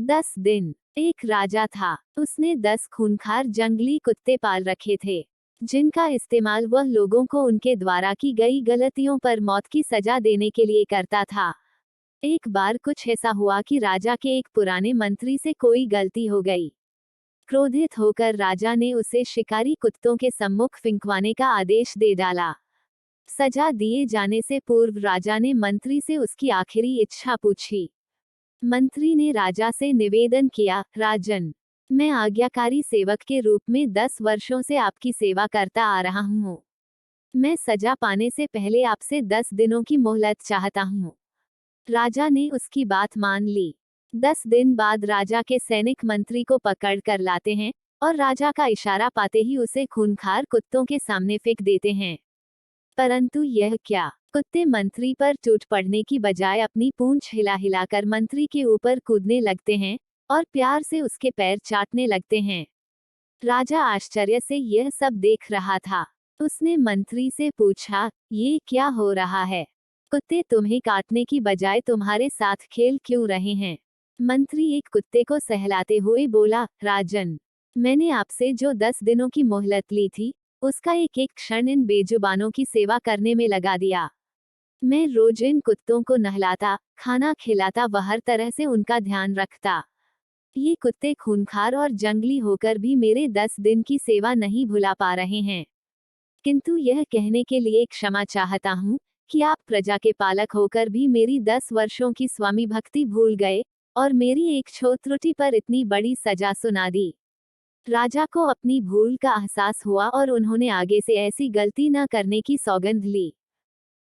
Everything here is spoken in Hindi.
10 दिन। एक राजा था। उसने 10 खूंखार जंगली कुत्ते पाल रखे थे, जिनका इस्तेमाल वह लोगों को उनके द्वारा की गई गलतियों पर मौत की सजा देने के लिए करता था। एक बार कुछ ऐसा हुआ कि राजा के एक पुराने मंत्री से कोई गलती हो गई। क्रोधित होकर राजा ने उसे शिकारी कुत्तों के सम्मुख फिंकवाने का आदेश दे डाला। सजा दिए जाने से पूर्व राजा ने मंत्री से उसकी आखिरी इच्छा पूछी। मंत्री ने राजा से निवेदन किया, राजन, मैं आज्ञाकारी सेवक के रूप में 10 वर्षों से आपकी सेवा करता आ रहा हूँ। मैं सजा पाने से पहले आपसे 10 दिनों की मोहलत चाहता हूँ। राजा ने उसकी बात मान ली। 10 दिन बाद राजा के सैनिक मंत्री को पकड़ कर लाते हैं और राजा का इशारा पाते ही उसे खूंखार कुत्तों के सामने फेंक देते हैं। परंतु यह क्या, कुत्ते मंत्री पर टूट पड़ने की बजाय अपनी पूंछ हिला हिलाकर मंत्री के ऊपर कूदने लगते हैं और प्यार से उसके पैर चाटने लगते हैं। राजा आश्चर्य से यह सब देख रहा था। उसने मंत्री से पूछा, ये क्या हो रहा है? कुत्ते तुम्हें काटने की बजाय तुम्हारे साथ खेल क्यों रहे हैं? मंत्री एक कुत्ते को सहलाते हुए बोला, राजन, मैंने आपसे जो 10 दिनों की मोहलत ली थी, उसका एक एक क्षण इन बेजुबानों की सेवा करने में लगा दिया। मैं रोज इन कुत्तों को नहलाता, खाना खिलाता व हर तरह से उनका ध्यान रखता। ये कुत्ते खूंखार और जंगली होकर भी मेरे 10 दिन की सेवा नहीं भुला पा रहे हैं। किंतु यह कहने के लिए क्षमा चाहता हूँ कि आप प्रजा के पालक होकर भी मेरी 10 वर्षों की स्वामी भक्ति भूल गए और मेरी एक छोटी त्रुटि पर इतनी बड़ी सजा सुना दी। राजा को अपनी भूल का एहसास हुआ और उन्होंने आगे से ऐसी गलती न करने की सौगंध ली।